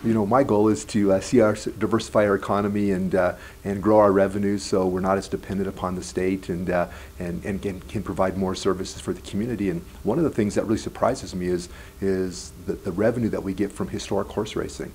My goal is to see our diversify our economy and grow our revenues, so we're not as dependent upon the state, and can provide more services for the community. And one of the things that really surprises me is the revenue that we get from historic horse racing.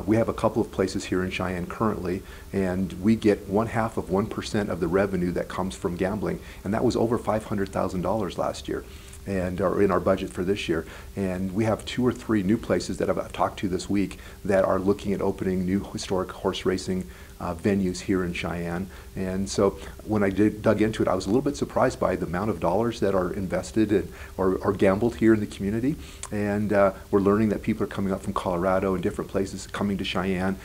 We have a couple of places here in Cheyenne currently, and we get 0.5% of the revenue that comes from gambling, and that was over $500,000 last year, and are in our budget for this year. And we have 2 or 3 new places that I've talked to this week that are looking at opening new historic horse racing venues here in Cheyenne. And so when I dug into it, I was a little bit surprised by the amount of dollars that are invested or gambled here in the community. And we're learning that people are coming up from Colorado and different places, coming to Cheyenne,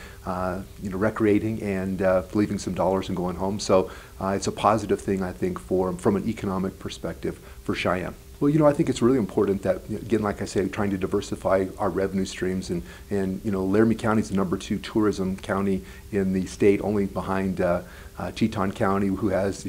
recreating and leaving some dollars and going home. So it's a positive thing, I think, from an economic perspective for Cheyenne. Well, I think it's really important that, again, like I say, trying to diversify our revenue streams, and Laramie County is the #2 tourism county in the state, only behind Teton County, who has,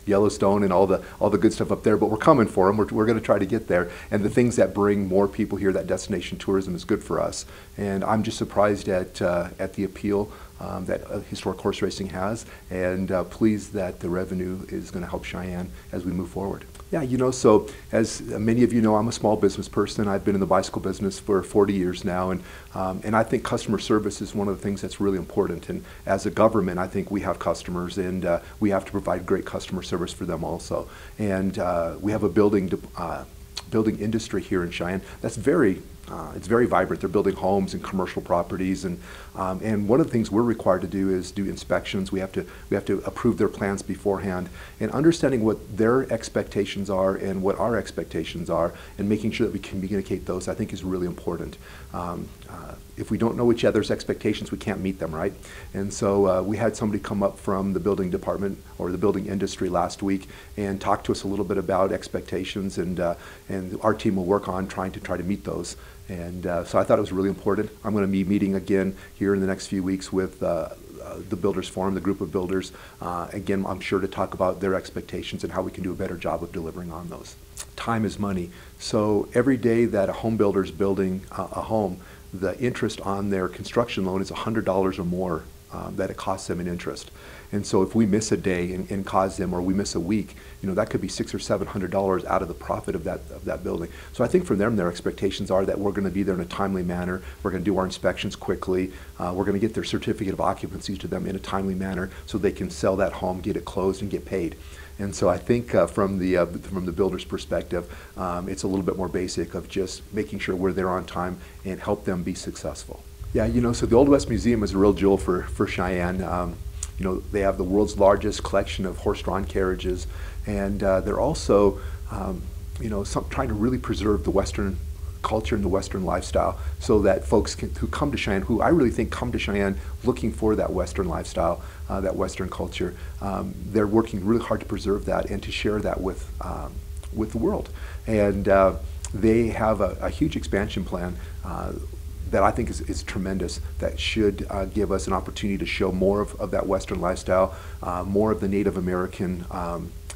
Yellowstone and all the good stuff up there. But we're coming for them. We're going to try to get there. And the things that bring more people here, that destination tourism, is good for us. And I'm just surprised at the appeal that historic horse racing has, and pleased that the revenue is going to help Cheyenne as we move forward. Yeah, so as many of you know, I'm a small business person. I've been in the bicycle business for 40 years now, and I think customer service is one of the things that's really important. And as a government, I think we have customers, and we have to provide great customer service for them also. And we have a building industry here in Cheyenne that's it's very vibrant. They're building homes and commercial properties, and one of the things we're required to do is do inspections. We have to approve their plans beforehand, and understanding what their expectations are and what our expectations are, and making sure that we communicate those, I think, is really important. If we don't know each other's expectations, we can't meet them, right? And so we had somebody come up from the building department or the building industry last week and talk to us a little bit about expectations, and our team will work on trying to meet those. And so I thought it was really important. I'm going to be meeting again here in the next few weeks with the Builders Forum, the group of builders. Again, I'm sure to talk about their expectations and how we can do a better job of delivering on those. Time is money. So every day that a home builder is building a home, the interest on their construction loan is $100 or more that it costs them in interest. And so if we miss a day and cause them, or we miss a week, that could be $600 or $700 out of the profit of that building. So I think for them, their expectations are that we're going to be there in a timely manner. We're going to do our inspections quickly. We're going to get their certificate of occupancy to them in a timely manner so they can sell that home, get it closed, and get paid. And so I think from the builder's perspective, it's a little bit more basic of just making sure we're there on time and help them be successful. Yeah, so the Old West Museum is a real jewel for Cheyenne. They have the world's largest collection of horse-drawn carriages, and they're also, trying to really preserve the Western culture and the Western lifestyle, so that folks who come to Cheyenne, who I really think come to Cheyenne looking for that Western lifestyle, that Western culture, they're working really hard to preserve that and to share that with the world. And they have a huge expansion plan that I think is tremendous, that should give us an opportunity to show more of that Western lifestyle, more of the Native American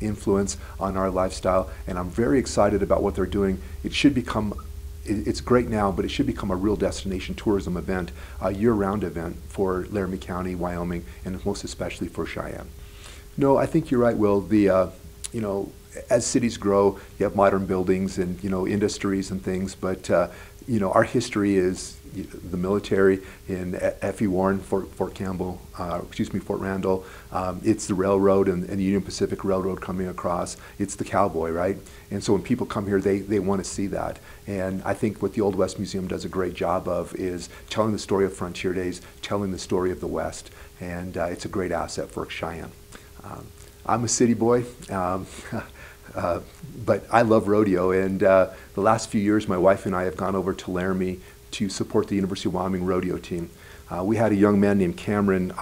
influence on our lifestyle. And I'm very excited about what they're doing. It's great now, but it should become a real destination tourism event, a year-round event for Laramie County, Wyoming, and most especially for Cheyenne. No, I think you're right, Will. As cities grow, you have modern buildings and industries and things, but our history is the military in F.E. Warren, Fort Randall. It's the railroad and the Union Pacific Railroad coming across. It's the cowboy, right? And so when people come here, they want to see that. And I think what the Old West Museum does a great job of is telling the story of frontier days, telling the story of the West, and it's a great asset for Cheyenne. I'm a city boy. But I love rodeo, and the last few years my wife and I have gone over to Laramie to support the University of Wyoming rodeo team. We had a young man named Cameron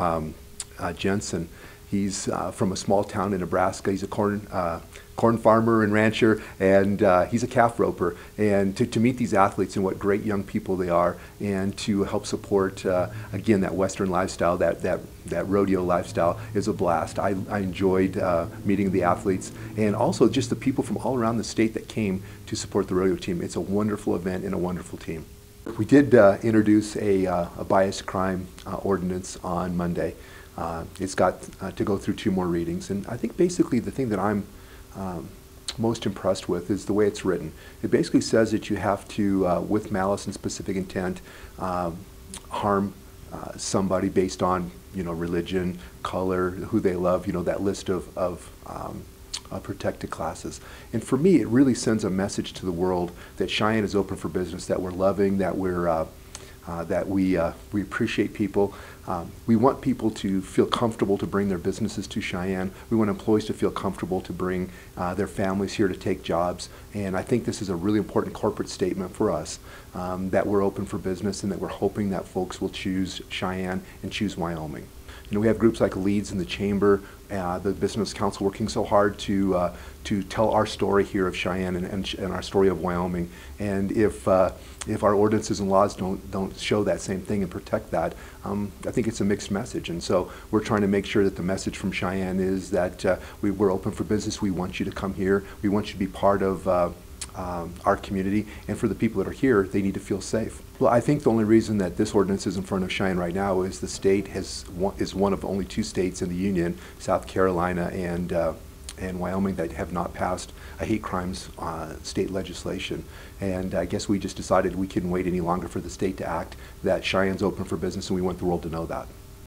Jensen. He's from a small town in Nebraska. He's a corn farmer and rancher, and he's a calf roper. And to meet these athletes and what great young people they are, and to help support, again, that Western lifestyle, that rodeo lifestyle, is a blast. I enjoyed meeting the athletes, and also just the people from all around the state that came to support the rodeo team. It's a wonderful event and a wonderful team. We did introduce a bias crime ordinance on Monday. It's got to go through 2 more readings, and I think basically the thing that I'm most impressed with is the way it's written. It basically says that you have to, with malice and specific intent, harm somebody based on, religion, color, who they love, that list of protected classes. And for me, it really sends a message to the world that Cheyenne is open for business, that we're loving, that we appreciate people. We want people to feel comfortable to bring their businesses to Cheyenne. We want employees to feel comfortable to bring their families here to take jobs. And I think this is a really important corporate statement for us, that we're open for business and that we're hoping that folks will choose Cheyenne and choose Wyoming. We have groups like LEADS in the Chamber, the Business Council working so hard to tell our story here of Cheyenne and our story of Wyoming. And if our ordinances and laws don't show that same thing and protect that, I think it's a mixed message. And so we're trying to make sure that the message from Cheyenne is that we're open for business. We want you to come here. We want you to be part of our community, and for the people that are here, they need to feel safe. Well, I think the only reason that this ordinance is in front of Cheyenne right now is the state is one of only 2 states in the union, South Carolina and Wyoming, that have not passed a hate crimes state legislation. And I guess we just decided we couldn't wait any longer for the state to act, that Cheyenne's open for business, and we want the world to know that.